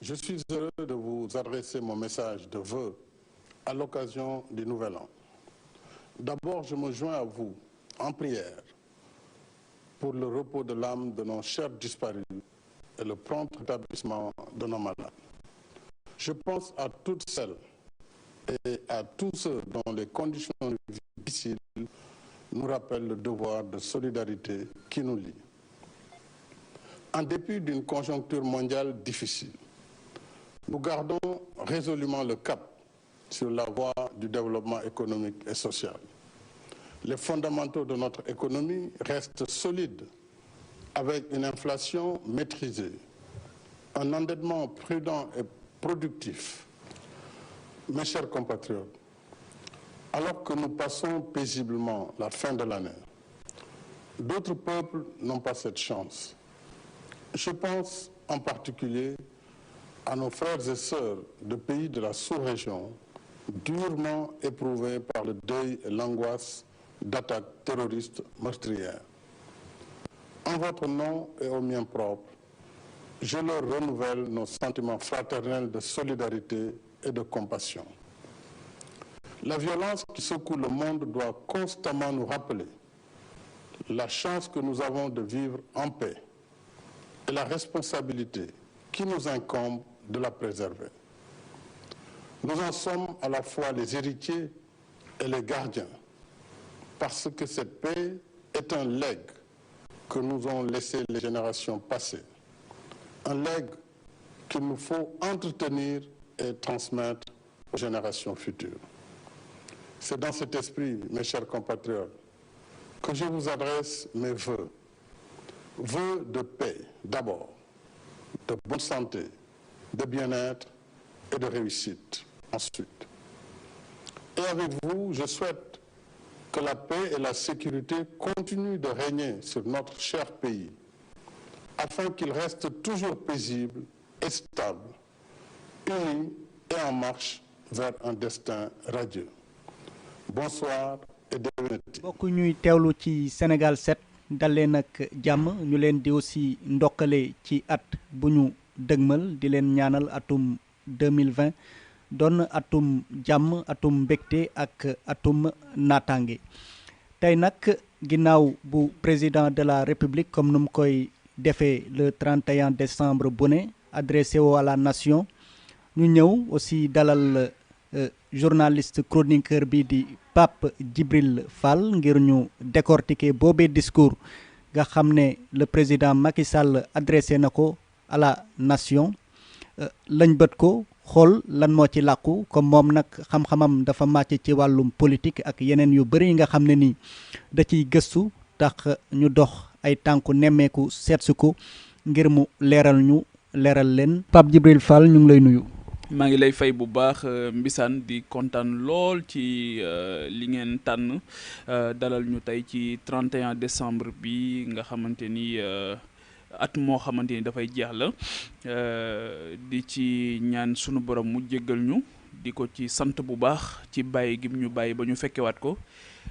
Je suis heureux de vous adresser mon message de vœux à l'occasion du Nouvel An. D'abord, je me joins à vous en prière pour le repos de l'âme de nos chers disparus et le prompt rétablissement de nos malades. Je pense à toutes celles et à tous ceux dont les conditions de vie difficiles nous rappellent le devoir de solidarité qui nous lie. En dépit d'une conjoncture mondiale difficile, nous gardons résolument le cap sur la voie du développement économique et social. Les fondamentaux de notre économie restent solides avec une inflation maîtrisée, un endettement prudent et productif. Mes chers compatriotes, alors que nous passons paisiblement la fin de l'année, d'autres peuples n'ont pas cette chance. Je pense en particulier à nos frères et sœurs de pays de la sous-région durement éprouvés par le deuil et l'angoisse d'attaques terroristes meurtrières. En votre nom et au mien propre, je leur renouvelle nos sentiments fraternels de solidarité et de compassion. La violence qui secoue le monde doit constamment nous rappeler la chance que nous avons de vivre en paix et la responsabilité qui nous incombe de la préserver. Nous en sommes à la fois les héritiers et les gardiens, parce que cette paix est un legs que nous ont laissé les générations passées, un legs qu'il nous faut entretenir et transmettre aux générations futures. C'est dans cet esprit, mes chers compatriotes, que je vous adresse mes vœux. Vœux de paix d'abord, de bonne santé, de bien-être et de réussite ensuite. Et avec vous, je souhaite que la paix et la sécurité continuent de régner sur notre cher pays, afin qu'il reste toujours paisible et stable, uni et en marche vers un destin radieux. Bonsoir et déwénati. mbokk ñuy teewlu ci Sénégal 7 dal leen ak jàmm ñu leen di aussi ndokkale ci at bu ñu dëgmal di leen ñaanal atum 2020 doon atum jàmm atum mbégte ak atum naataange tey nag ginnaaw bu président de la République comme nu mu koy defee le 31 décembre bu ne adressé à la nation ñu ñëw aussi dalal journaliste chroniqueur bi di Pape Djibril Fall ngir ñu décortiquer boobee discours nga xam ne le président Macky Sall adressé na ko à la nation lañ bët ko xool lan moo ci làqu comme moom nag xam-xamam dafa màcc ci wàllum politique ak yeneen yu bëri yi nga xam ne nii da ciy gëstu tax ñu dox ay tànku nemmeeku seetsi ko ngir mu leeral leen Pape Djibril Fall ñu ngi lay nuyu. maa ngi lay fay bu baax Mbissane di kontaan lool ci li ngeen tànn dalal ñu tey ci 31 décembre bi nga xamante ni at moo xamante ni dafay jeex la di ci ñaan sunu borom mu jéggal ñu di ko ci sant bu baax ci bàyyi gi ñu bàyyi ba ñu fekkewaat ko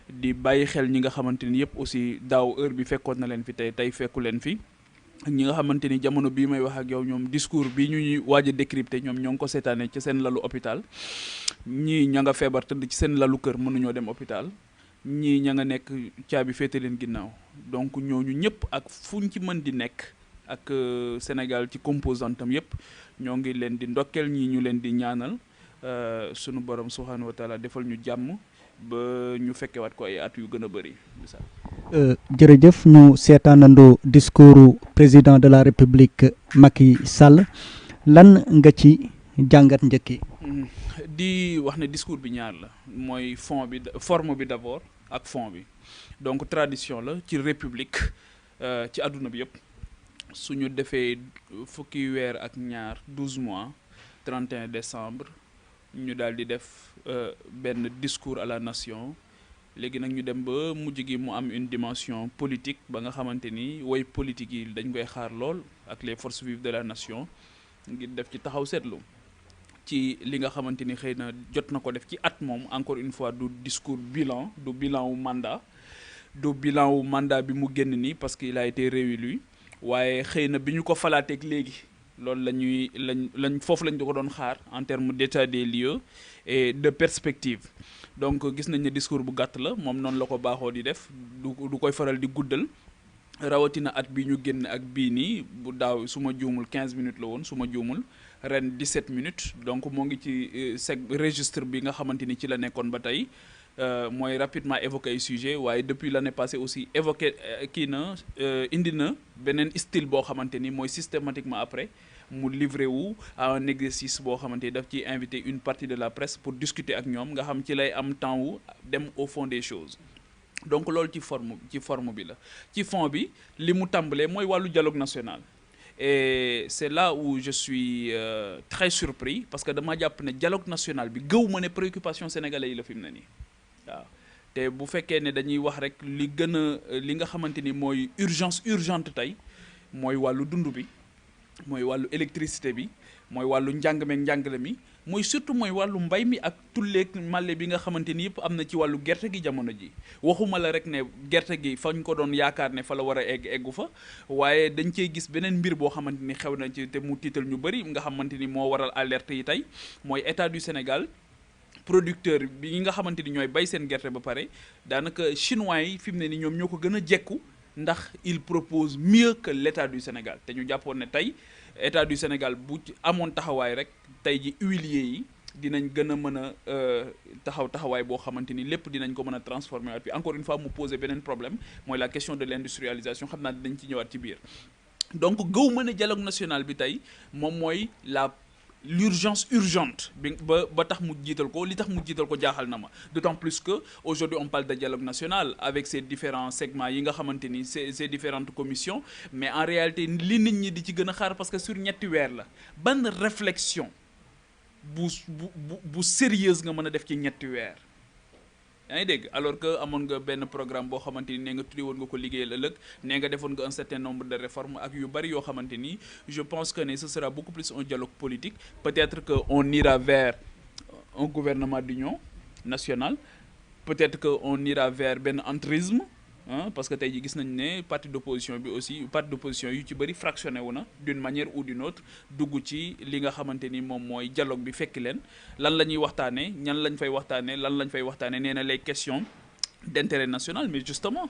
di bàyyi xel ñi nga xamante ni yëpp aussi daaw heure bi fekkoon na leen fi tey fekku leen fi. ñi nga xamante ni jamono bii may wax ak yow ñoom discours bi ñuy waaj a décrypter ñoom ñoo ngi ko seetaane ci seen lalu hôpital ñii ña nga feebar tëdd ci seen lalu kër mënuñoo dem hôpital ñii ña nga nekk caabi féete leen ginnaaw donc ñooñu ñëpp ak fuñ ci mën di nekk ak Sénégal ci composantam yëpp ñoo ngi leen di ndokkeel ñii ñu leen di ñaanal sunu borom subhanahu wa taala defal ñu jàmm ba ñu fekkewaat ko ay at yu gën a bëri. jërëjëf ñu seetaanandoo discours président de la République Macky Sall lan nga ci jàngat njëkki di wax ne discours bi ñaar la mooy forme bi d'abord ak fond bi donc tradition la ci république ci àdduna bi yëpp suñu defee fukki weer ak ñaar 12 mois 31 décembre ñu daal di def benn discours à la nation léegi nag ñu dem ba mujj gi mu am une dimension politique ba nga xamante ni woy politique yi dañ koy xaar lool ak les forces vives de la nation ngir def ci taxaw seetlu ci li nga xamante ni xëy na jot na ko def ci at moom encore une fois du discours bilan du bilan wu mandat bi mu génn nii parce qu'il a été réélu waaye xëy na bi ñu ko falaateeg léegi loolu lañ foofu lañ ko doon xaar en termes d'état des lieux et de perspective. Donc gis nañ ne discours bu gàtt la moom noonu la ko baaxoo di def du koy faral di guddal rawatina at bi ñu génn ak bii nii bu daaw su ma juumul 15 minutes la woon su ma juumul ren 17 minutes donc moo ngi ci registre bi nga xamante ni ci la nekkoon ba tey mooy rapidement évoquer ay sujet waaye depuis l'année passée aussi évoquer indi na beneen style boo xamante ni mooy systématiquement après mu livré wu à un exercice boo xamante ni daf ciy inviter une partie de la presse pour discuter ak ñoom nga xam ci lay am temps wu dem au fond des choses. Donc loolu ci forme bi la ci fond bi li mu tàmbalee mooy wàllu dialogue national et c'est là où je suis très surpris parce que dama jàpp ne dialogue national bi gëw ma ne préoccupation sénégalais yi la fi mu ne nii waaw te bu fekkee ne dañuy wax rek li nga xamante ni mooy urgente tey mooy wàllu dund bi mooy wàllu électricité bi mooy wàllu njàng meeg njàngale mi mooy surtout mooy wàllu mbay mi ak tulleeg màlle bi nga xamante ni yëpp am na ci wàllu gerte gi jamono ji waxuma la rek ne gerte gi fañ ko doon yaakaar ne fa la war a eggu fa waaye dañ cey gis beneen mbir boo xamante ni xew na ci te mu tiital ñu bëri nga xamante ni moo waral alerte yi tey mooy état du Sénégal producteur bi nga xamante ni ñooy bay seen gerte ba pare daanaka chinois yi fi mu ne ni ñoom ñoo ko gën a jekku ndax il propose mieux que l'état du Sénégal te ñu jàppoon ne tey état du Sénégal bu amoon taxawaay rek tey ji huiliers yi dinañ gën a mën a taxawaay boo xamante ni lépp dinañ ko mën a transformer waat bi encore une fois mu poser beneen problème mooy la question de l'industrialisation xam naa dinañ ci ñëwaat ci biir donc gëw mën a dialogue national bi tey moom mooy l'urgence urgente bi ba tax mu jiital ko li tax mu jiital ko jaaxal na ma d'autant plus que aujourd'hui on parle de dialogue national avec ces différents segments yi nga xamante ni ces différentes commissions mais en réalité li nit ñi di ci gën a xaar parce que sur ñetti weer la ban réflexion bu sérieuse nga mën a def ci ñetti weer yaa ngi dégg alors que amoon nga benn programme boo xamante ni nee nga tuddi woon nga ko liggéeyal ëllëg nee nga defoon nga un certain nombre de réformes ak yu bari yoo xamante ni je pense que ne ce sera beaucoup plus un dialogue politique peut-être que on ira vers un gouvernement d'union nationale peut-être que on ira vers benn entrisme parce que tey ji gis nañ ne parti d'opposition bi aussi parti d'opposition yu ci bëri fractionné wu na d'une manière ou d'une autre dugg ci li nga xamante ni moom mooy dialogue bi fekki leen lan la ñuy waxtaanee ñan lañ fay waxtaanee nee na les questions d'intérêt national mais justement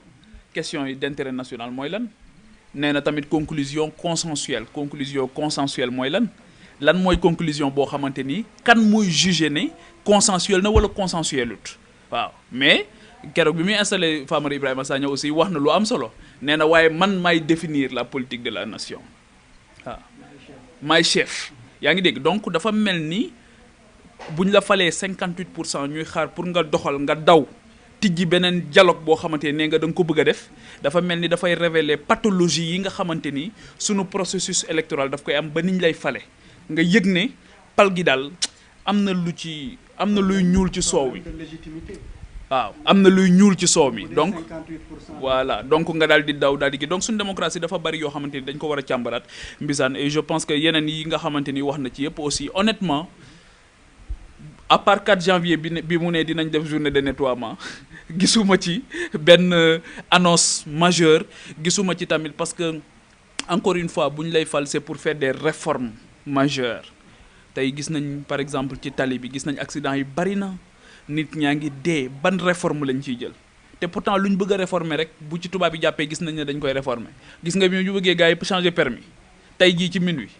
questions yi d'intérêt national mooy lan nee na tamit conclusion consensuelle mooy lan mooy conclusion boo xamante ni kan mooy juger ne consensuel na wala consensuelut waaw mais keroog bi muy installé Famara Ibrahima Sagna aussi wax na lu am solo nee na waaye man maay définir la politique de la nation waaw maay chef yaa ngi dégg donc dafa mel ni buñ la falee 58% ñuy xaar pour nga doxal nga daw tijji beneen dialogue boo xamante ne nee nga da nga ko bëgg a def dafa mel ni dafay révéler pathologie yi nga xamante ni sunu processus électoral daf koy am ba niñ lay fale nga yëg ne pal gi daal am na luy ñuul ci soow wi waaw am na luy ñuul ci soow mi donc voilà donc nga daal di daw daal di gi donc suñu démocratie dafa bari yoo xamante ni dañ ko war a càmbaraat mbisaan et je pense que yeneen yi nga xamante ni wax na ci yëpp aussi honnêtement à part 4 janvier bi mu ne dinañ def journée de nettoiement gisuma ci benn annonce majeure gisuma ci tamit parce que encore une fois bu ñu lay fal c'est pour faire des réformes majeures tey gis nañ par exemple ci tali bi gis nañ accident yi bari na nit ñaa ngi dee ban réforme lañ ciy jël te pourtant lu ñu bëgg a réformer rek bu ci tubaab yi jàppee gis nañ ne dañ koy réformer gis nga bi ñu bëggee gars yi changer permis tey jii ci minuit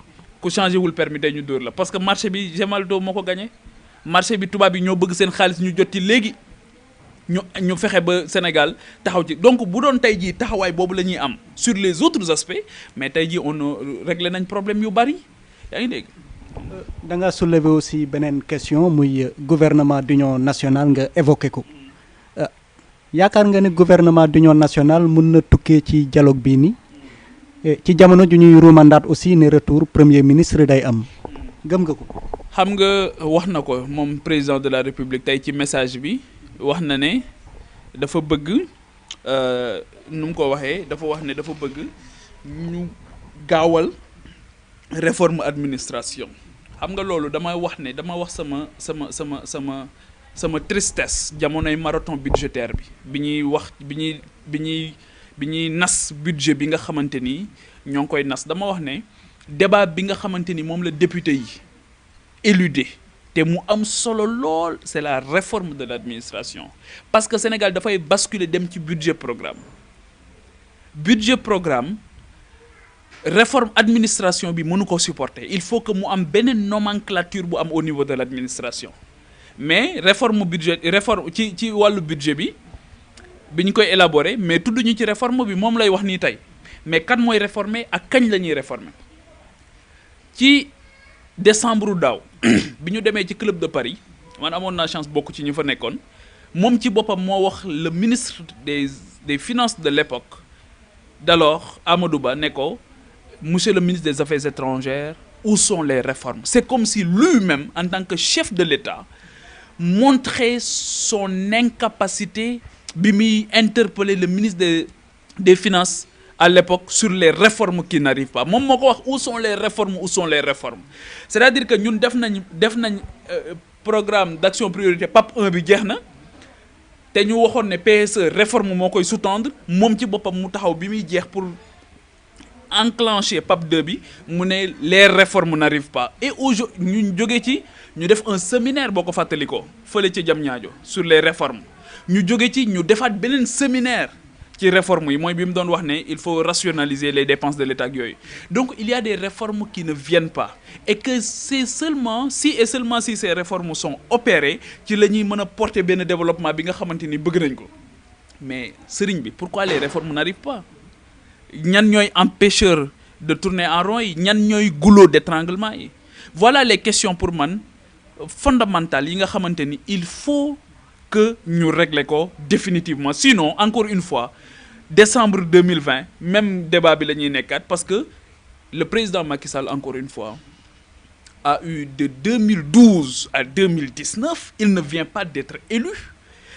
ku changé wul permis tey ñu dóor la parce que marché bi Gemalto moo ko gagné marché bi tubaab yi ñoo bëgg seen xaalis ñu jot ci léegi ñu fexe ba Sénégal taxaw ci donc bu doon tey jii taxawaay boobu la ñuy am sur les autres aspects mais tey jii on réglé nañ problème yu bari yaa ngi dégg. da nga soulever aussi beneen question muy gouvernement d'union nationale nga évoqué ko yaakaar nga ne gouvernement d'union nationale mun na tukkee ci dialogue bii nii ci jamono ju ñuy ruumandaat aussi ne retour premier ministre day am gëm nga ko. xam nga wax na ko moom président de la république tey ci message bi wax na ne dafa bëgg nu mu ko waxee dafa wax ne dafa bëgg ñu gaawal réforme administration. xam nga loolu dama wax sama tristesse jamonoy marathon budgétaire bi ñuy nas budget bi nga xamante ni ñoo ngi koy nas dama wax ne débat bi nga xamante ni moom la député yi éludé te mu am solo lool c'est la réforme de l'administration parce que Sénégal dafay basculer dem ci budget programme réforme administration bi mënu ko supporter il faut que mu am beneen nomenclature bu am au niveau de l'administration mais réforme ci wàllu budget bi ñu koy élaborer mais tudduñu ci réforme bi moom lay wax nii tey mais kan mooy réformer ak kañ la ñuy réformer ci décembre daaw bi ñu demee ci club de Paris man amoon naa chance bokk ci ñu fa nekkoon moom ci boppam moo wax le ministre des finances de l'époque d'alors Amadou Ba ne ko monsieur le ministre des Affaires étrangères où sont les réformes c'est comme si lui-même en tant que chef de l'État montrait son incapacité bi muy interpeller le ministre des finances à l'époque sur les réformes qui n'arrivent pas moom moo ko wax où sont les réformes c'est-à-dire que ñun def nañ programme d'action priorité PAP 1 bi jeex na te ñu waxoon ne PSE réforme moo koy sous-tendre moom ci boppam mu taxaw bi muy jeex pour enclencher PAP 2 bi mu ne les réformes n'arrivent pas et aujourd'hui ñu jóge ci ñu def un séminaire boo ko fàttalikoo fële ci Diamniadio sur les réformes ñu jóge ci ñu defaat beneen séminaire ci réformes yi mooy bi mu doon wax ne il faut rationaliser les dépenses de l'État ak yooyu donc il y a des réformes qui ne viennent pas et que c'est seulement si ces réformes sont opérées ci la ñuy mën a porter benn développement bi nga xamante ni bëgg nañ ko mais sëriñ bi pourquoi les réformes n'arrivent pas ñan ñooy empêcheurs de tourner en rond yi ñan ñooy goulot d'étranglement yi voilà les questions pour man fondamentales yi nga xamante ni il faut que ñu régler ko définitivement sinon encore une fois décembre 2020 même débat bi la ñuy nekkaat parce que le président Macky Sall encore une fois a eu de 2012 à 2019 il ne vient pas d'être élu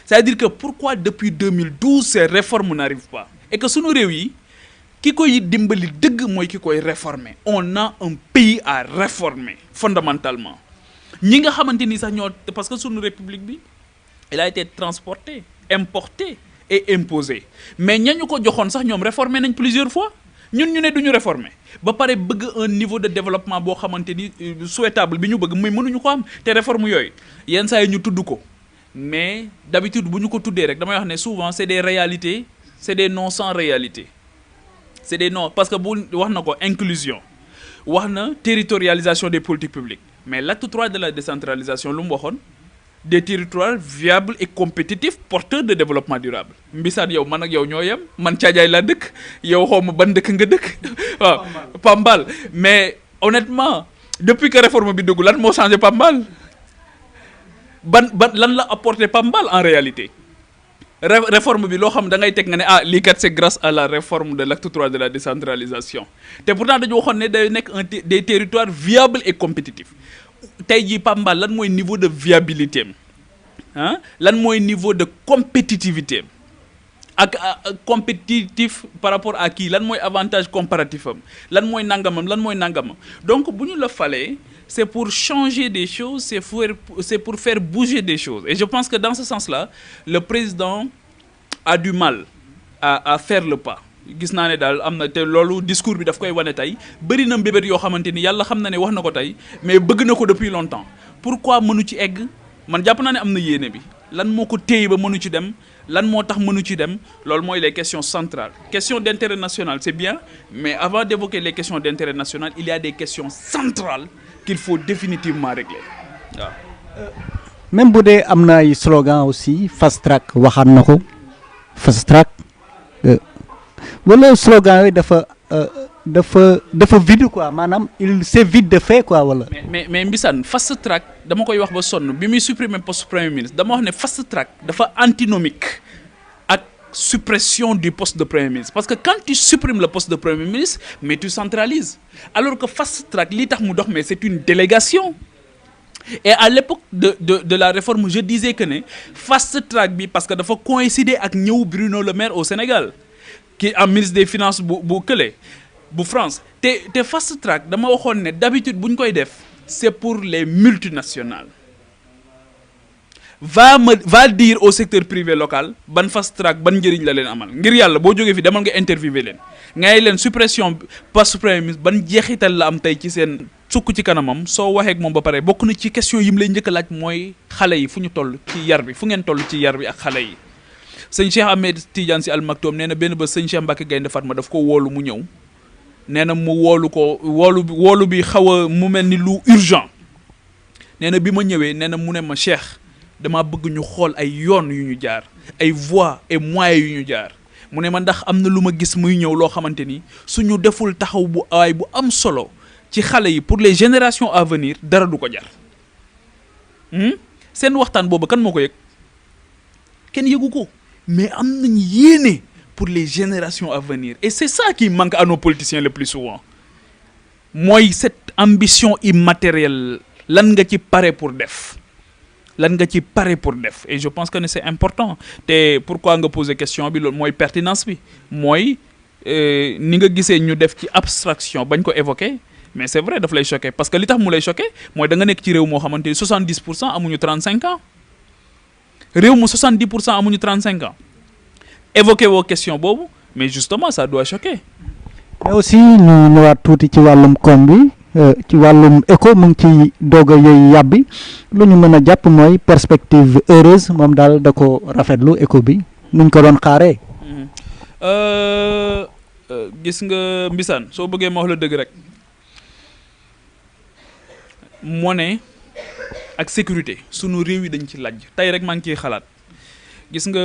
c'est-à-dire que pourquoi depuis 2012 ces réformes n'arrivent pas et que sunu réew yi ki koy dimbali dëgg mooy ki koy réformer on a un pays à réformer fondamentalement ñi nga xamante ni sax ñoo parce que sunu république bi il a été transporté importé et imposé mais ñañu ko joxoon sax ñoom réformer nañ plusieurs fois ñun ñu ne duñu réformer ba pare bëgg un niveau de développement boo xamante ni souhaitable bi ñu bëgg muy mënuñu ko am te réforme yooyu yenn saa yi ñu tudd ko mais d'habitude bu ñu ko tuddee rek damay wax ne souvent c'est des réalités c'est des non sans réalité c'est des non parce que bu wax na ko inclusion wax na territorialisation des politiques publiques mais l'acte 3 de la décentralisation lu mu waxoon des territoires viables et compétitifs porteurs de développement durable mbisaan yow man ak yow ñoo yem man Caajaay laa dëkk yow xaw ma ban dëkk nga dëkk waaw Pambal mais honnêtement depuis que réforme bi dugg lan moo changé Pambal ban lan la apporté Pambal en réalité réforme bi loo xam da ngay teg nga ne ah lii kat c'est grâce à la réforme de l'acte 3 de la décentralisation te pourtant dañu waxoon ne day nekk des territoires viables et compétitifs tey jii Pambal lan mooy niveau de viabilité am lan mooy niveau de compétitivité ak compétitif par rapport à kii lan mooy avantage comparatif am lan mooy nangamam donc bu ñu la falee c'est pour changer des choses c'est pour faire bouger des choses et je pense que dans ce sens-là le président a du mal à faire le pas gis naa ne daal am na te loolu discours bi daf koy wane tey bëri na mbébét yoo xamante ni yàlla xam na ne wax na ko tey mais bëgg na ko depuis longtemps pourquoi mënu ci egg man jàpp naa ne am na yéene bi lan moo ko téye ba mënu ci dem lan moo tax mënu ci dem loolu mooy les questions centrales questions d'intérêt national c'est bien mais avant d'évoquer les questions d'intérêt national il y a des questions centrales qu'il faut définitivement régler waaw. même bu dee am na ay slogan aussi fast track waxaan na ko fast track wala slogan yooyu dafa vide quoi maanaam il c'est vide de fait quoi wala. mais Mbissane fast track dama koy wax ba sonn bi muy supprimer poste premier ministre dama wax ne fast track dafa antinomique ak suppression du poste de premier ministre parce que quand tu supprimes le poste de premier ministre mais tu centralises alors que fast track li tax mu dox mais c'est une délégation. Et à l'époque de la réforme je disais que ne fast track bi parce que dafa coïncider ak ñëw Bruno Le Maire au Sénégal qui est ministre des finances bu France te fast track dama waxoon ne d'habitude bu ñu koy def c'est pour les multinationales va dire au secteur privé local ban fast track ban njëriñ la leen amal ngir yàlla boo jógee fi demal nga interviewé leen ngay leen suppression poste premier ministre ban jeexital la am tey ci seen sukk ci kanamam soo waxee ak moom ba pare bokk na ci question yi mu lay njëkk a laaj mooy xale yi fu ñu toll ci yar bi fu ngeen toll ci yar bi ak xale yi. sëñ Cheikh Ahmed Tidiane Sy Al Maktoum nee na benn ba sëñ Cheikh Mbacke Gaynde Fatma daf ko woolu mu ñëw nee na mu woolu bi xaw a mu mel ni lu urgent nee na bi ma ñëwee nee na mu ne ma Cheikh dama bëgg ñu xool ay yoon yu ñu jaar ay voies et moyens yu ñu jaar mu ne ma ndax am na lu ma gis muy ñëw loo xamante ni suñu deful taxaw bu awaay bu am solo ci xale yi pour les générations à venir dara du ko jar seen waxtaan boobu kan moo ko yëg kenn yëgu ko mais am nañ yéene pour les générations à venir et c'est ça qui manque à nos politiciens le plus souvent mooy cette ambition immatérielle lan nga ci pare pour def et je pense que c'est important te pourquoi nga poser question bi loolu mooy pertinence bi mooy ni nga gisee ñu def ci abstraction bañ ko évoquer mais c'est vrai daf lay choquer parce que li tax mu lay choquer mooy da nga nekk ci réew moo xamante ni 70% amuñu 35 ans réew mu 70% amuñu 35 ans évoquer woo question boobu mais justement ça doit choquer. mais aussi ñu ñëwaat tuuti ci wàllum koom bi ci wàllum éco mu ngi ci doog a yooyu yàbbi lu ñu mën a jàpp mooy perspective heureuse moom daal da ko rafetlu éco bi nuñ ko doon xaaree. gis nga Mbissane soo bëggee ma wax la dëgg rek monnaie ak sécurité sunu réew yi dañ ci lajj tey rek maa ngi ciy xalaat gis nga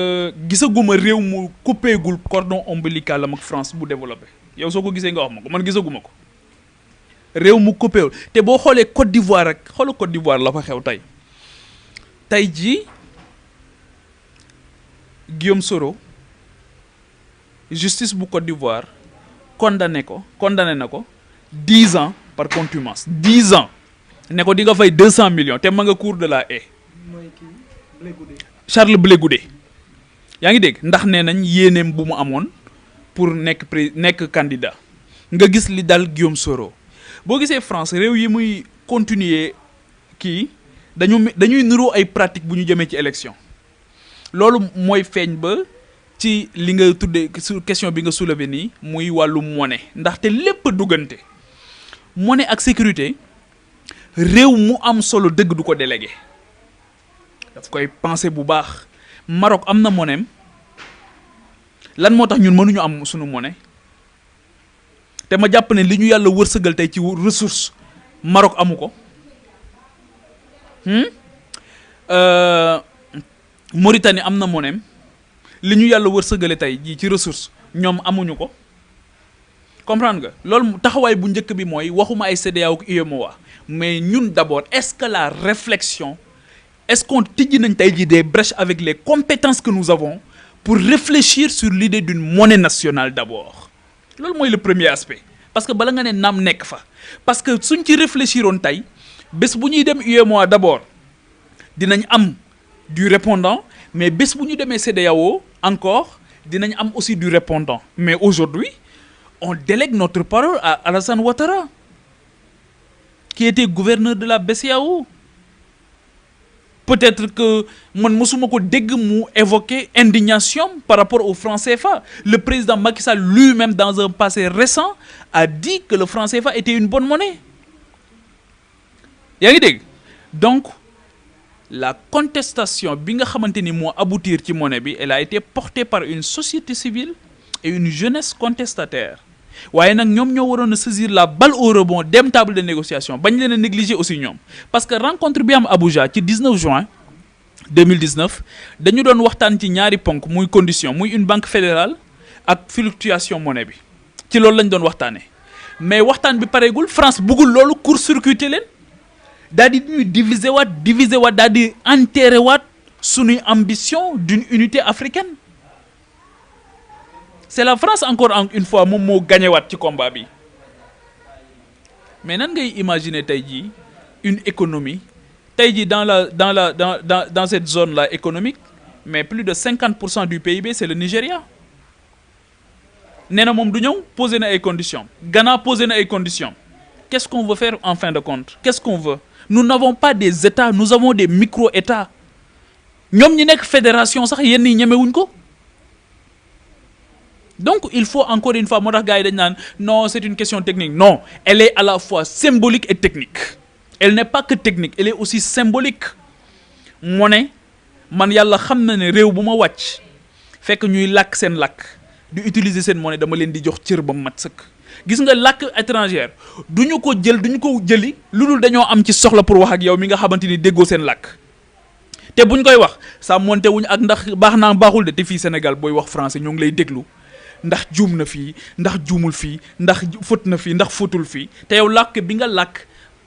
gisaguma réew mu coupéegul cordon ombilical am ak France bu développé yow soo ko gisee nga wax ma ko man gisaguma ko réew mu coupéewul te boo xoolee Côte d'Ivoire rek xoolal Côte d'Ivoire la fa xew tey jii Guillaume Soro justice bu Côte d'Ivoire condamné na ko 10 ans par contumace 10 ans ne ko di nga fay 200 millions te ma nga cour de la haie Charles Blé Goudé yaa ngi dégg ndax nee nañ yéeneem bu mu amoon pour nekk candidat nga gis li dal Guillaume Soro boo gisee France réew yi muy continuer kii dañuy nuroo ay pratique bu ñu jëmee ci élection loolu mooy feeñ ba ci li nga tuddee question bi nga soulever nii muy wàllu monnaie ndaxte lépp duggante monnaie ak sécurité réew mu am solo dëgg du ko délégué daf koy penser bu baax Maroc am na monnaie lan moo tax ñun mënuñu am sunu monnaie te ma jàpp ne li ñu yàlla wërsëgal tey ci ressource Maroc amu ko Mauritanie am na monnaie li ñu yàlla wërsëgale tey jii ci ressource ñoom amuñu ko comprendre nga loolu taxawaay bu njëkk bi mooy waxuma ay CEDEAO ak UEMOA mais ñun d'abord est-ce que la réflexion est-ce qu'on tijji nañ tey jii des brèches avec les compétences que nous avons pour réfléchir sur l'idée d'une monnaie nationale d'abord loolu mooy le premier aspect parce que bala nga ne naam nekk fa parce que suñ ci réfléchiroon tey bés bu ñuy dem UEMOA d'abord dinañ am du répondant mais bés bu ñu demee CEDEAO encore dinañ am aussi du répondant mais aujourd'hui on délègue notre parole à Alassane Ouattara qui était gouverneur de la BCEAO peut-être que man mosuma ko dégg mu évoquer indignation par rapport au franc CFA le président Macky Sall lui-même dans un passé récent a dit que le franc CFA était une bonne monnaie yaa ngi dégg donc la contestation bi nga xamante ni moo aboutir ci monnaie bi elle a été portée par une société civile et une jeunesse contestataire waaye nag ñoom ñoo waroon a saisir la balle au rebond dem table de négociation bañ leen a négliger aussi ñoom parce que rencontre bi am Abuja ci 19 juin 2019 dañu doon waxtaan ci ñaari ponk muy condition muy une banque fédérale ak fluctuation monnaie bi ci loolu lañ doon waxtaanee mais waxtaan bi pareegul France bëggul loolu court-circuiter leen daal di ñuy diviser waat daal di enterrer waat suñuy ambition d'une unité africaine c'est la France encore une fois moom moo gagné waat ci combat bi mais nan ngay imaginer tey jii une économie tey jii dans cette zone là économique mais plus de 50% du PIB c'est le Nigeria nee na moom du ñëw poser na ay conditions Ghana poser na ay conditions qu'est-ce qu'on veut faire en fin de compte qu'est-ce qu'on veut nous n'avons pas des États nous avons des micro-États ñoom ñi nekk fédération sax yenn yi ñemewuñ ko. Donc il faut encore une fois moo tax gars yi dañ naan non c'est une question technique non elle est à la fois symbolique et technique elle n'est pas que technique elle est aussi symbolique. moo ne man yàlla xam na ne réew bu ma wàcc fekk ñuy làkk seen làkk di utiliser seen monnaie dama leen di jox cër ba mu mat sëkk. gis nga làkk étrangère du ñu ko jëli lu dul dañoo am ci soxla pour wax ak yow mi nga xamante ni déggoo seen làkk te buñ koy wax saa monte wuñ ak ndax baax naa baaxul de te fii Sénégal booy wax français ñoo ngi lay déglu ndax juum na fii ndax juumul fii ndax fóot na fii ndax fóotul fii te yow làkk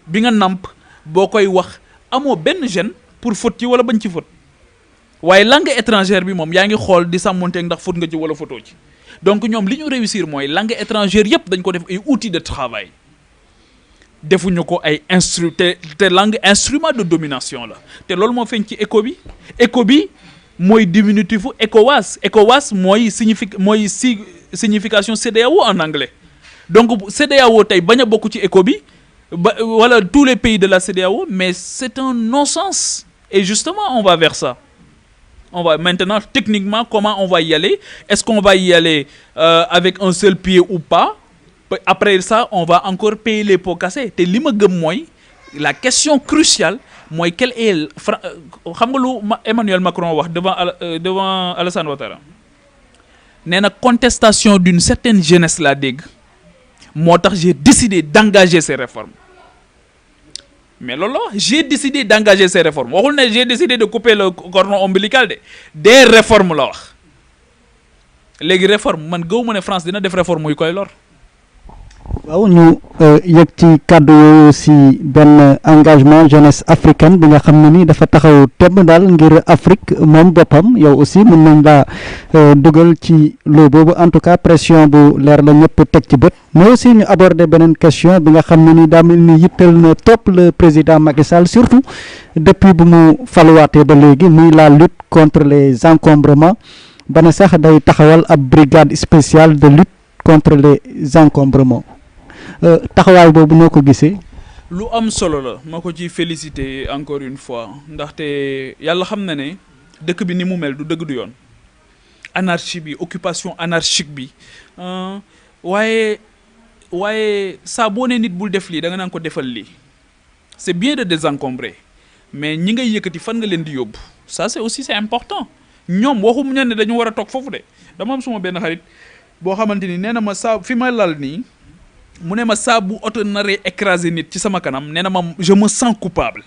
bi nga namp boo koy wax amoo benn gêne pour fóot ci wala bañ ci fóot waaye langue étrangère bi moom yaa ngi xool di sàmmonteeg ndax fóot nga ci wala fóotoo ci donc ñoom li ñu réussir mooy langue étrangère yépp dañ ko def ay outils de travail defuñu ko ay te langue instrument de domination la te loolu moo feeñ ci éco bi mooy diminutifu ECOWAS mooy signification CEDEAO en anglais donc CEDEAO tey bañ a bokk ci éco bi wala tous les pays de la CEDEAO mais c'est un non-sens et justement on va vers ça. On va maintenant techniquement comment on va y aller est-ce qu'on va y aller avec un seul pied ou pas après ça on va encore payer les pots cassés te li ma gëm mooy la question cruciale mooy quel est xam nga lu Emmanuel Macron wax devant Alassane Ouattara nee na contestation d'une certaine jeunesse laa dégg moo tax j'ai décidé d'engager ces réformes mais loolu la wax j'ai décidé d'engager ces réformes waxul ne j'ai décidé de couper le cordon ombilical des réformes la wax léegi réforme man gëwuma ne France dina def réforme yu koy lor. waaw ñu yëg ci kàddu yooyu si benn engagement jeunesse africaine bi nga xam ne ni dafa taxaw temm daal ngir Afrique moom boppam yow aussi mën nañ laa dugal ci loo boobu en tout cas pression bu leer la ñëpp teg ci bët mais aussi ñu aborder beneen question bi nga xam ne ni daa mel ni yitteel na topp le président Macky Sall surtout depuis bu mu faluwaatee ba léegi muy la lutte contre les encombrements ba ne sax day taxawal ab brigade spéciale de lutte contre les encombrements taxawaay boobu noo ko gisee. lu am solo la ma ko ci féliciter encore une fois ndaxte yàlla xam na ne dëkk bi ni mu mel du dëgg du yoon anarchie bi occupation anarchique bi waaye saa boo ne nit bul def lii da nga naan ko defal lii c'est bien de désencombrer mais ñi ngay yëkkati fan nga leen di yóbbu ça c'est important ñoom waxum ñan ne dañu war a toog foofu de dama am suma benn xarit boo xamante ni nee na ma saa fi ma lal nii mu ne ma saa bu oto naree écraser nit ci sama kanam nee na ma je me sens coupable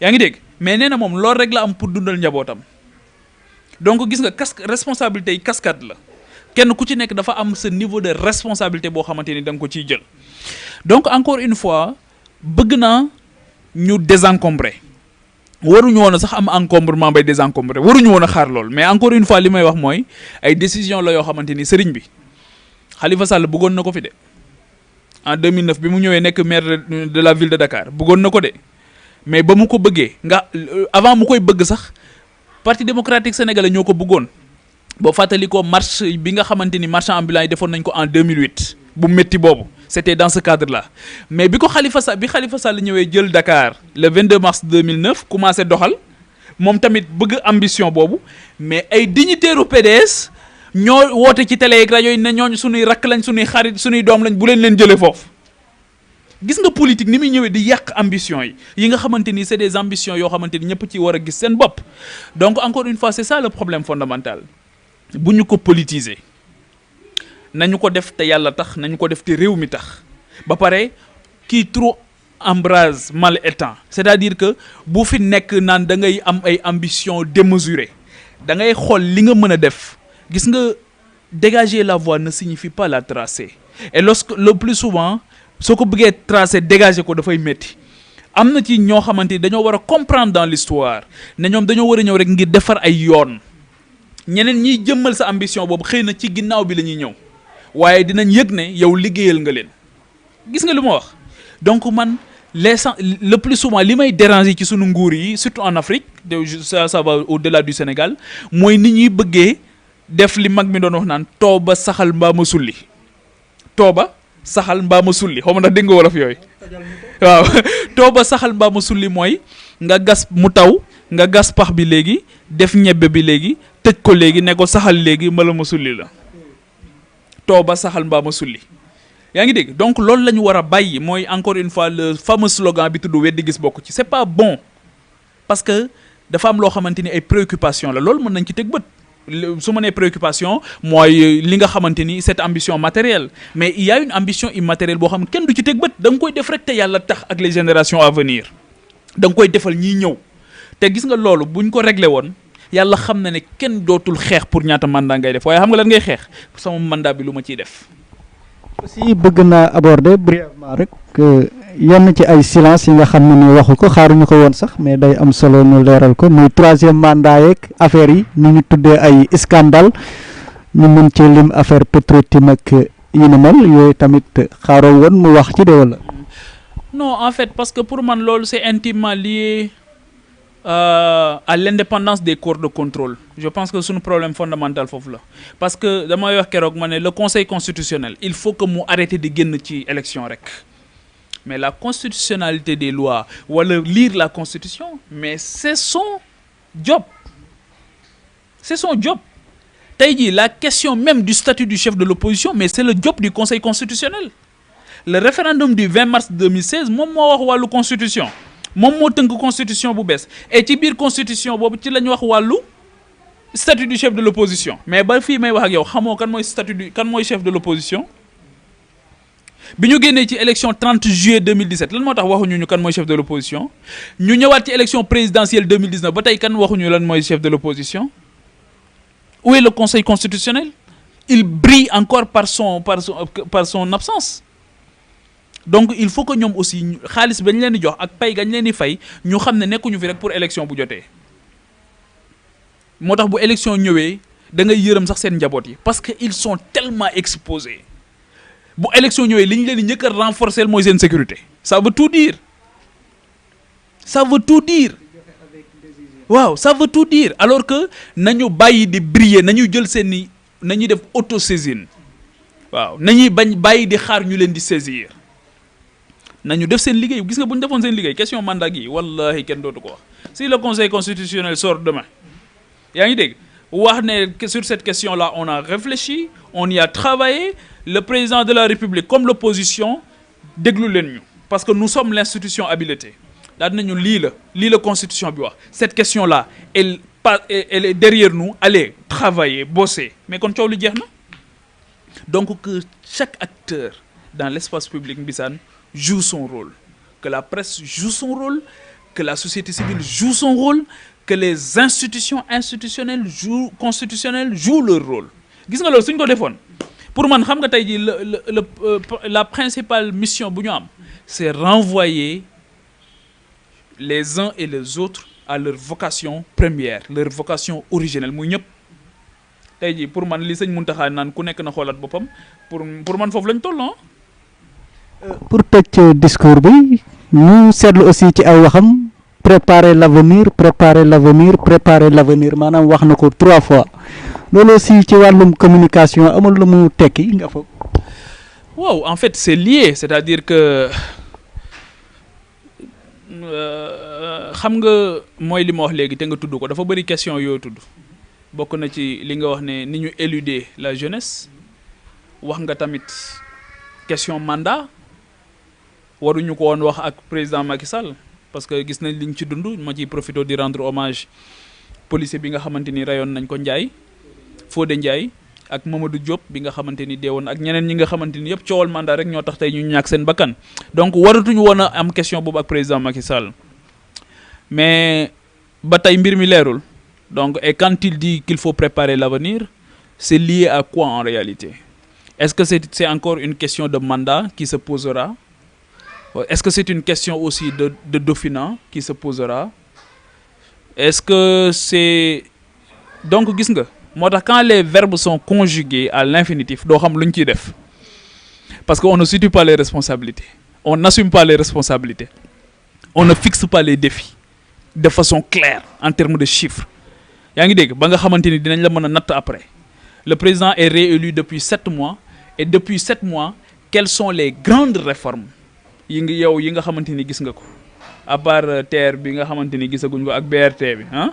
yaa ngi dégg mais nee na moom loolu rek la am pour dundal njabootam donc gis nga responsabilité yi cascade la kenn ku ci nekk dafa am ce niveau de responsabilité boo xamante ni da nga ko ciy jël donc encore une fois bëgg naa ñu désencombrer waruñu woon a sax am encombrement bay désencombrer waruñu woon a xaar lool mais encore une fois li may wax mooy ay décision la yoo xamante ni sëriñ bi Khalifa Sall bëggoon na ko fi de en 2009 bi mu ñëwee nekk maire de la ville de Dakar bëggoon na ko de mais ba mu ko bëggee nga avant mu koy bëgg sax parti démocratique sénégalais ñoo ko bëggoon boo fàttali ko marche bi nga xamante ni marchand ambulant yi defoon nañ ko en 2008 bu métti boobu c'était dans ce cadre là mais bi Khalifa Sall ñëwee jël Dakar le 22 mars 2009 commencé doxal moom tamit bëgg ambition boobu mais ay dignitaires u PDS ñoo woote ci télé ak rajo yi ne ñooñu suñuy rakk lañ suñuy xarit suñuy doom lañ bu leen jëlee foofu gis nga politique ni muy ñëwee di yàq ambition yi nga xamante ni c'est des ambitions yoo xamante ni ñëpp ci war a gis seen bopp donc encore une fois c'est ça le problème fondamental bu ñu ko politiser nañu ko def te yàlla tax nañu ko def te réew mi tax ba pare qui trop embrase mal étant c'est-à-dire que bu fi nekk naan da ngay am ay ambitions démesurées da ngay xool li nga mën a def gis nga dégager la voie ne signifie pas la tracer et le plus souvent soo ko bëggee tracer dégager ko dafay métti am na ci ñoo xamante ni dañoo war a comprendre dans l'histoire ne ñoom dañoo war a ñëw rek ngir defar ay yoon ñeneen ñiy jëmmal sa ambition boobu xëy na ci ginnaaw bi la ñuy ñëw waaye dinañ yëg ne yow liggéeyal nga leen gis nga lu ma wax donc man le plus souvent li may déranger ci sunu nguur yi surtout en Afrique ça va au-delà du Sénégal mooy nit ñuy bëggee def li mag mi doon wax naan tooba saxal mbaa ma sulli tooba saxal mbaa ma sulli xaw ma ndax dégg nga wolof yooyu waaw tooba saxal mbaa ma sulli mooy nga gas mu taw nga gas pax bi léegi def ñebbe bi léegi tëj ko léegi ne ko saxal léegi mbala ma sulli la too ba saxal mbaa ma sulli yaa ngi dégg. donc loolu la ñu war a bàyyi mooy encore une fois le fameux slogan bi tudd weddi gis bokk ci. c'est pas bon parce que dafa am loo xamante ni ay préoccupation la loolu mën nañ ci teg bët. su ma nee préoccupation mooy li nga xamante ni cette ambition matérielle mais il y a une ambition immatérielle boo xam ne kenn du ci teg bët da nga koy def rek te yàlla tax ak les générations à venir da nga koy defal ñiy ñëw te gis nga loolu buñ ko réglé woon yàlla xam na ne kenn dootul xeex pour ñaata mandat ngay def waaye xam nga lan ngay xeex sama mandat bi lu ma ciy def. aussi bëgg naa aborder brièvement rek yenn ci ay silence yi nga xam ne ni waxu ko xaaruñu ko woon sax mais day am solo ñu leeral ko muy 3e mandat yeeg affaire yi ñu tuddee ay scandale ñu mën ci lim affaire Petro-Tim ak yi ni mel yooyu tamit xaaroo woon mu wax ci de wala. non en fait parce que pour man loolu c'est intimement lié à l'indépendance des corps de contrôle. Je pense que c'est un problème fondamental foofu la parce que dama wax keroog ma ne le conseil constitutionnel il faut que mu arrêter di génn ci élection rek mais la constitutionnalité des lois wala lire la constitution mais c'est son job tey jii la question même du statut du chef de l'opposition mais c'est le job du conseil constitutionnel. Le référendum du 20 mars 2016 moom moo wax wàllu constitution moom moo tënk constitution bu bees et ci biir constitution boobu ci la ñu wax wàllu statut du chef de l'opposition mais ba fii may wax ak yow xamoo kan mooy chef de l'opposition bi ñu génnee ci élection 30 juillet 2017 lan moo tax waxuñu ñu kan mooy chef de l'opposition ñu ñëwaat ci élection présidentielle 2019 ba tey kan waxuñu lan mooy chef de l'opposition. Où est le conseil constitutionnel? Il brille encore par son absence. Donc il faut que ñoom aussi xaalis bañ leen di jox ak pay gañ leen di fay ñu xam ne nekkuñu fi rek pour élection bu jotee moo tax bu élection ñëwee da ngay yërëm sax seen njaboot yi parce que ils sont tellement exposés bu élection ñëwee li ñu leen di njëkk a renforcer mooy seen sécurité. Ça veut tout dire waaw ça veut tout dire alors que nañu bàyyi di briller nañu jël seeni nañuy def autosaisine waaw nañuy bàyyi di xaar ñu leen di saisir. nañu def seen liggéey gis nga bu ñu defoon seen liggéey question mandat gi wallahi kenn dootu ko wax si le conseil constitutionnel sort demain yaa ngi dégg wax ne sur cette question là on a réfléchi on y a travaillé le président de la République comme l'opposition déglu leen ñu parce que nous sommes l'institution habilitée daal dinañu lii la constitution bi wax cette question là elle est derrière nous allez travailler bosser mais kon coow li jeex na donc que chaque acteur dans l'espace public Mbissane joue son rôle, que la presse joue son rôle, que la société civile joue son rôle, que les institutions constitutionnelles jouent leur rôle. Gis nga loolu suñ ko defoon pour man xam nga tey jii la principale mission bu ñu am c'est renvoyer les uns et les autres à leur vocation première, leur vocation originelle muy ñëpp tey jii pour man li sëñ Mountakha naan ku nekk na xoolaat boppam pour man foofu lañ toll non. Pour tëj discours bi ñu seetlu aussi ci ay waxam préparer l'avenir maanaam wax na ko 3 fois loolu aussi ci wàllum communication amul lu mu tekki nga foog. waaw en fait c'est lié c'est-à-dire que xam nga mooy li ma wax léegi te nga tudd ko dafa bari question yoo tudd bokk na ci li nga wax ne ni ñu éluder la jeunesse wax nga tamit question mandat. waruñu ko woon wax ak président Macky Sall parce que gis nañ liñ ci dund ma ciy profité di rendre hommage policier bi nga xamante ni rayoon nañ ko Fodé Ndiaye ak Mamadou Diop bi nga xamante ni deewoon ak ñeneen ñi nga xamante ni yëpp coowal mandat rek ñoo tax tey ñu ñàkk seen bakkan donc waratuñu woon a am question boobu ak président Macky Sall mais ba tey mbir mi leerul donc et quand il dit qu'il faut préparer l'avenir c'est lié à quoi en réalité est-ce que c'est encore une question de mandat qui se posera? Est-ce que c'est une question aussi de dauphinat qui se posera? Est-ce que c'est donc gis nga moo tax quand les verbes sont conjugués à l'infinitif doo xam lu ñu ciy def parce que on ne situe pas les responsabilités on n'assume pas les responsabilités on ne fixe pas les défis de façon claire en termes de chiffres yaa ngi dégg ba nga xamante ni dinañ la mën a natt après le président est réélu depuis 7 mois et depuis 7 mois quelles sont les grandes réformes yi nga xamante ni gis nga ko à part TER bi nga xamante ni gisaguñ ko ak BRT bi ah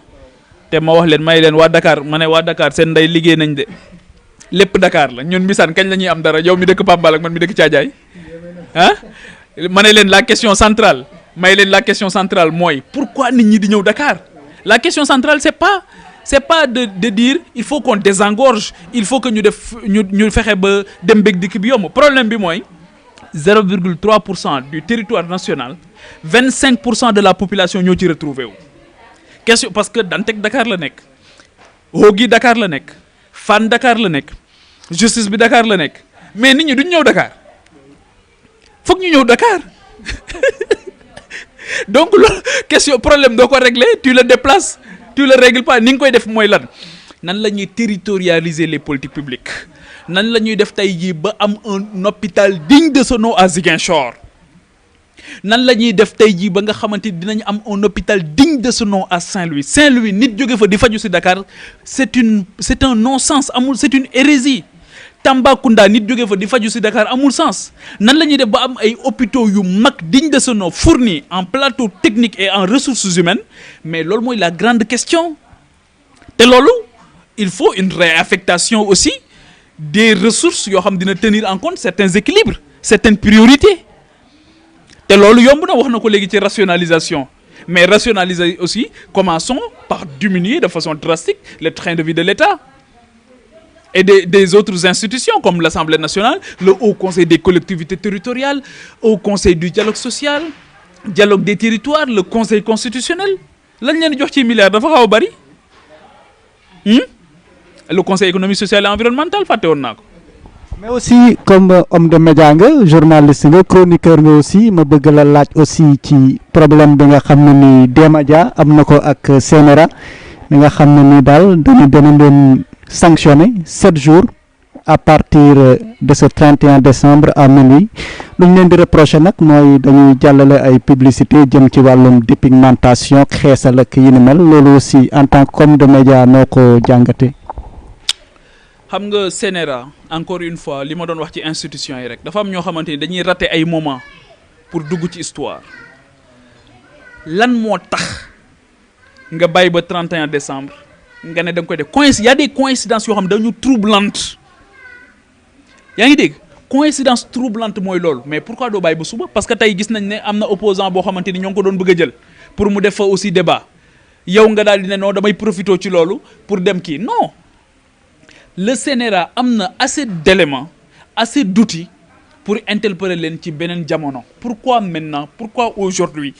te ma wax leen may leen waa Dakar ma ne waa Dakar seen ndey liggéey nañ de lépp Dakar la ñun Mbissane kañ la ñuy am dara yow mi dëkk Pambal ak man mi dëkk Thiadiaye ah ma ne leen la question centrale may leen la question centrale mooy pourquoi nit ñi di ñëw Dakar la question centrale c'est pas de dire il faut qu'on désengorge il faut que ñu fexe ba dem bég dikk bi yomb problème bi mooy 0,3% du territoire national 25% de la population ñoo ci retrouvé wu question parce que Dantec Dakar la nekk Hogui Dakar la nekk Fann Dakar la nekk justice bi Dakar la nekk mais nit ñi duñ ñëw Dakar foog ñu ñëw Dakar donc loolu question problème doo ko régler tu le déplaces tu le règles pas ni nga koy def mooy lan nan la ñuy territorialiser les politiques publiques nan la ñuy def tey jii ba am un hôpital digne de ce nom à Ziguinchor nan la ñuy def tey jii ba nga xamante ni dinañ am un hôpital digne de ce nom à Saint-Louis Saint-Louis nit jóge fa di faju ci Dakar c'est un non-sens amul c'est une hérésie Tambacounda nit jóge fa di faju ci Dakar amul sens nan la ñuy def ba am ay hôpitaux yu mag digne de ce nom fournis en plateau technique et en ressources humaines mais loolu mooy la grande question te loolu il faut une réaffectation aussi des ressources yoo xam dina tenir en compte certains équilibres certaines priorités te loolu yomb na wax na ko léegi ci rationalisation mais rationaliser aussi commençons par diminuer de façon drastique le train de vie de l'État et des autres institutions comme l'Assemblée nationale, le Haut Conseil des collectivités territoriales, Haut Conseil du dialogue social, dialogue des territoires, le Conseil constitutionnel. Lañ leen jox ci milliards dafa xaw a bari. Le Conseil économique, social et environnemental fàtte woon naa ko. mais aussi comme homme de média nga journaliste nga chroniqueur nga aussi ma bëgg la laaj aussi ci problème bi nga xam ne ni D-Media am na ko ak CNRA mi nga xam ne ni daal dañu leen sanctionné 7 jours à partir de ce 31 décembre à minuit lu ñu leen di reproché nag mooy dañuy jàllale ay publicité jëm ci wàllum dépigmentation xeesal ak yi ni mel loolu aussi en tant qu'homme de média noo ko jàngate xam nga CNRA encore une fois li ma doon wax ci institution yi rek dafa am ñoo xamante ni dañuy rater ay moments pour dugg ci histoire lan moo tax nga bàyyi ba 31 décembre nga ne da nga koy def y a des coïncidences yoo xam dañu troublante yaa ngi dégg coïncidence troublante mooy loolu mais pourquoi doo bàyyi ba suba parce que tey gis nañ ne am na opposant boo xamante ni ñoo ngi ko doon bëgg a jël pour mu def fa aussi débat yow nga daal di ne non damay profité ci loolu pour dem kii non le CNRA am na assez d'éléments assez d'outils pour interpeller leen ci beneen jamono pourquoi maintenant pourquoi aujourd'hui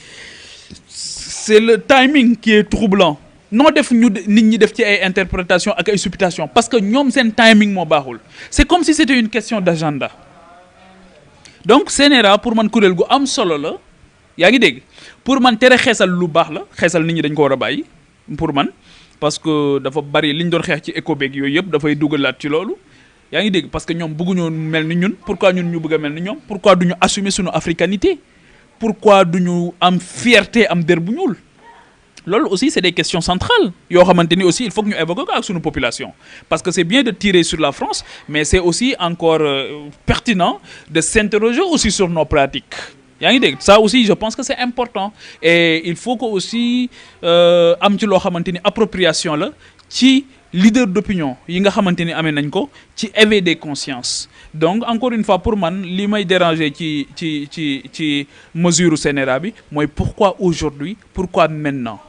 c'est le timing qui est troublant noo def ñu nit ñi def ci ay interprétation ak ay supputation parce que ñoom seen timing moo baaxul c'est comme si c'était une question d'agenda donc CNRA pour man kuréel gu am solo la yaa ngi dégg pour man tere xeesal lu baax la xeesal nit ñi dañ ko war a bàyyi pour man parce que dafa bari li ñu doon xeex ci éco beeg yooyu yëpp dafay dugalaat ci loolu yaa ngi dégg parce que ñoom bëgguñoo mel ni ñun pourquoi ñun ñu bëgg a mel ni ñoom pourquoi duñu assumer suñu africanité pourquoi duñu am fierté am der bu ñuul loolu aussi c'est des questions centrales yoo xamante ni aussi il faut que ñu évoquer ko ak suñu population parce que c'est bien de tirer sur la France mais c'est aussi encore pertinent de s'interroger aussi sur nos pratiques yaa ngi dégg ça aussi je pense que c'est important et il faut que aussi am ci loo xamante ni appropriation la ci leader d'opinion yi nga xamante ni amee nañ ko ci éveil des consciences donc encore une fois pour man li may déranger ci mesure CNRA bi mooy pourquoi aujourd'hui pourquoi maintenant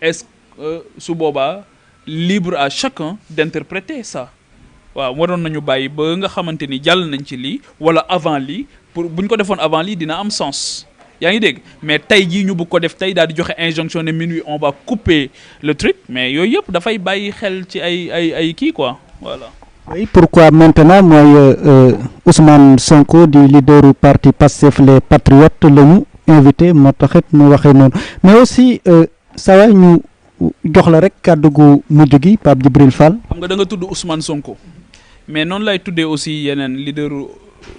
est-ce que su boobaa libre à chacun d'interpréter ça waaw waroon nañu bàyyi ba nga xamante ni jàll nañ ci lii wala avant lii pour bu ñu ko defoon avant lii dina am sens yaa ngi dégg mais tey jii ñu bëgg ko def tey daal di joxe injonction ne minuit on va couper le truc mais yooyu yëpp dafay bàyyi xel ci ay kii quoi voilà. oui pourquoi maintenant mooy Ousmane Sonko di leaderu parti Pastef les Patriotes la ñu invité moo taxit mu waxee noonu mais aussi saa ñu jox la rek kàddu gu mujj gi Pape Djibril Fall. xam nga da nga tudd Ousmane Sonko mais noonu lay tuddee aussi yeneen leaderu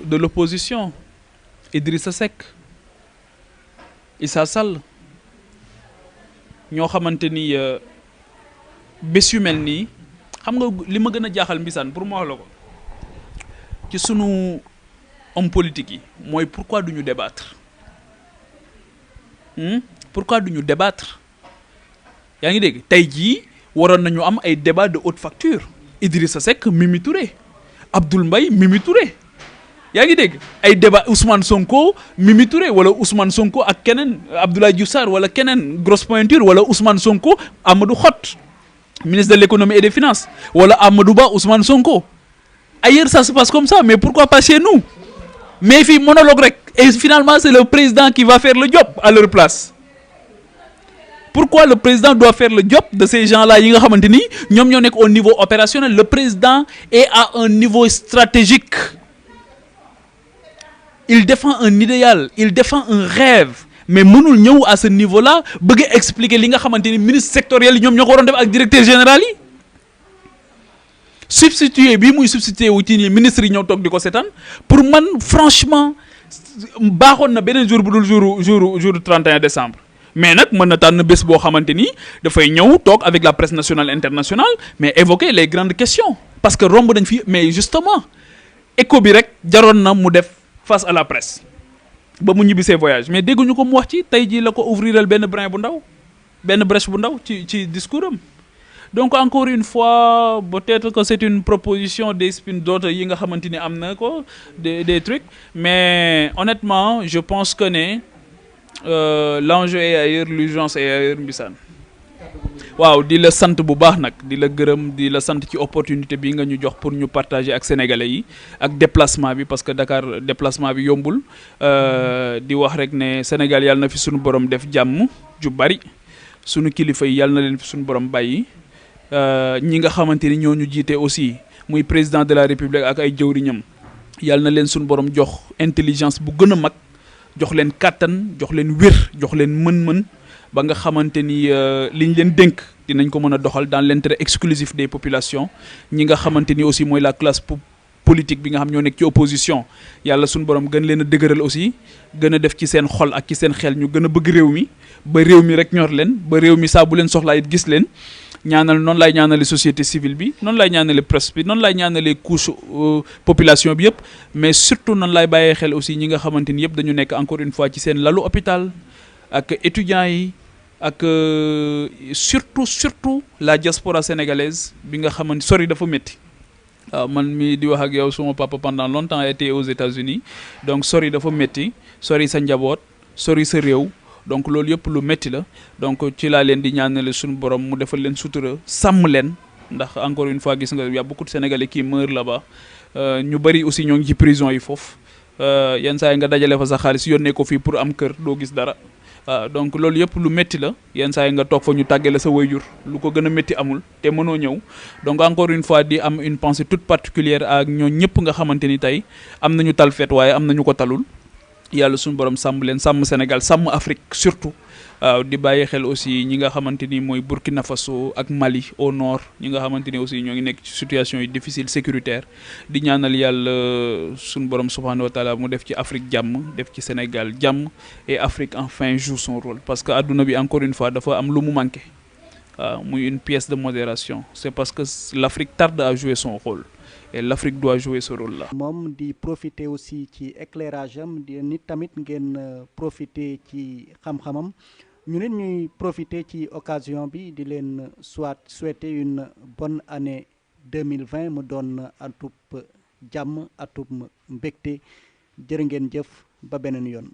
de l'opposition Idrissa Seck Issa Sall ñoo xamante ni bés yu mel nii xam nga li ma gën a jaaxal Mbissane pour ma wax la ko ci sunu homme politique yi mooy pourquoi duñu débattre pourquoi duñu débattre yaa ngi dégg tey jii waroon nañu am ay débat de haute facture Idrissa Seck Mimi Touré Abdoul Mbaye Mimi Touré yaa ngi dégg ay débat Ousmane Sonko Mimi Touré wala Ousmane Sonko ak keneen Abdoulaye Diouf Sarr wala keneen grosse pointure wala Ousmane Sonko Amadou Hott ministre de l'économie et des finances wala Amadou Ba Ousmane Sonko ailleurs ça se passe comme ça mais pourquoi pas chez nous mais fii monologue rek et finalement c'est le président qui va faire le job à leur place pourquoi le président doit faire le job de ces gens-là yi nga xamante ni ñoom ñoo nekk au niveau opérationnel le président est à un niveau stratégique il défend un idéal il défend un rêve mais mënul ñëw à ce niveau-là bëgg a expliquer li nga xamante ni ministre sectoriel yi ñoom ñoo ko waroon def ak directeur général yi substitué bii muy substitué wu ci nii ministre yi ñëw toog di ko seetaan pour man franchement baaxoon na beneen jour bu dul jour 31 décembre mais nag mën na tànn bés boo xamante ni dafay ñëw toog avec la presse nationale internationale mais évoquer les grandes questions parce que romb nañ fi mais justement écho bi rek jaroon na mu def face à la presse ba mu ñibbisee voyage mais dégguñu ko mu wax ci tey jii la ko ouvriral benn brin bu ndaw benn brèche bu ndaw ci discours am donc encore une fois peut-être que c'est une proposition des spin d'autres yi nga xamante ni am na ko des trucs mais honnêtement je pense que ne l'enjeu est ailleurs l'urgence est ailleurs Mbissane waaw di la sant bu baax nag di la gërëm di la sant ci opportunité bi nga ñu jox pour ñu partager ak sénégalais yi ak déplacement bi parce que Dakar déplacement bi yombul di wax rek ne Sénégal yàlla na fi suñu borom def jàmm ju bari suñu kilifa yi yàlla na leen fi suñu borom bàyyi ñi nga xamante ni ñoo ñu jiite aussi muy président de la république ak ay jëwriñam yàlla na leen suñu borom jox intelligence bu gën a mag jox leen kàttan jox leen wér jox leen mën-mën ba nga xamante ni liñ leen dénk dinañ ko mën a doxal dans l'intérêt exclusif des populations ñi nga xamante ni aussi mooy la classe politique bi nga xam ñoo nekk ci opposition yàlla suñu borom gën leen a dëgëral aussi gën a def ci seen xol ak ci seen xel ñu gën a bëgg réew mi ba réew mi rek ñor leen ba réew mi saa bu leen soxlaa it gis leen ñaanal noonu laay ñaanale société civile bi noonu laay ñaanale presse bi noonu laay ñaanale couche population bi yëpp mais surtout noonu laay bàyyee xel aussi ñi nga xamante ni yëpp dañu nekk encore une fois ci seen lalu hôpital ak étudiants yi ak surtout la diaspora sénégalaise bi nga xamante sori dafa métti waaw man mi di wax ak yow suma papa pendant longtemps a été aux États-Unis donc sori dafa métti sori sa njaboot sori sa réew donc loolu yëpp lu métti la donc ci laa leen di ñaanale suñu borom mu defal leen sutura sàmm leen ndax encore une fois gis nga y a beaucoup de Sénégalais qui meurent là-bas ñu bëri aussi ñoo ngi ci prison yi foofu yenn saa yi nga dajale fa sa xaalis yónnee ko fii pour am kër doo gis dara waaw donc loolu yëpp lu métti la yenn saa yi nga toog fa ñu tàggale sa waajur lu ko gën a métti amul te mënoo ñëw donc encore une fois di am une pensée toute particulière ak ñoo ñëpp nga xamante ni tey am nañu tal feet waaye am nañu ko talul yàlla suñu borom sàmm leen sàmm Sénégal sàmm Afrique surtout waaw di bàyyi xel aussi ñi nga xamante ni mooy Burkina Faso ak Mali au nord ñi nga xamante ni aussi ñoo ngi nekk ci situation yi difficile sécuritaire di ñaanal yàlla suñu borom subhanahu wa taala mu def ci Afrique jàmm def ci Sénégal jàmm et Afrique enfin joue son rôle parce que adduna bi encore une fois dafa am lu mu manqué waaw muy une pièce de modération c'est parce que l'Afrique tarde à jouer son rôle et l'Afrique doit jouer ce rôle-là. moom di profiter aussi ci éclairage am di nit tamit ngeen profiter ci xam-xamam ñu nit ñuy profiter ci occasion bi di leen souhaiter une bonne année 2020 mu doon atub jàmm atub mbégte jërë ngeen jëf ba beneen yoon.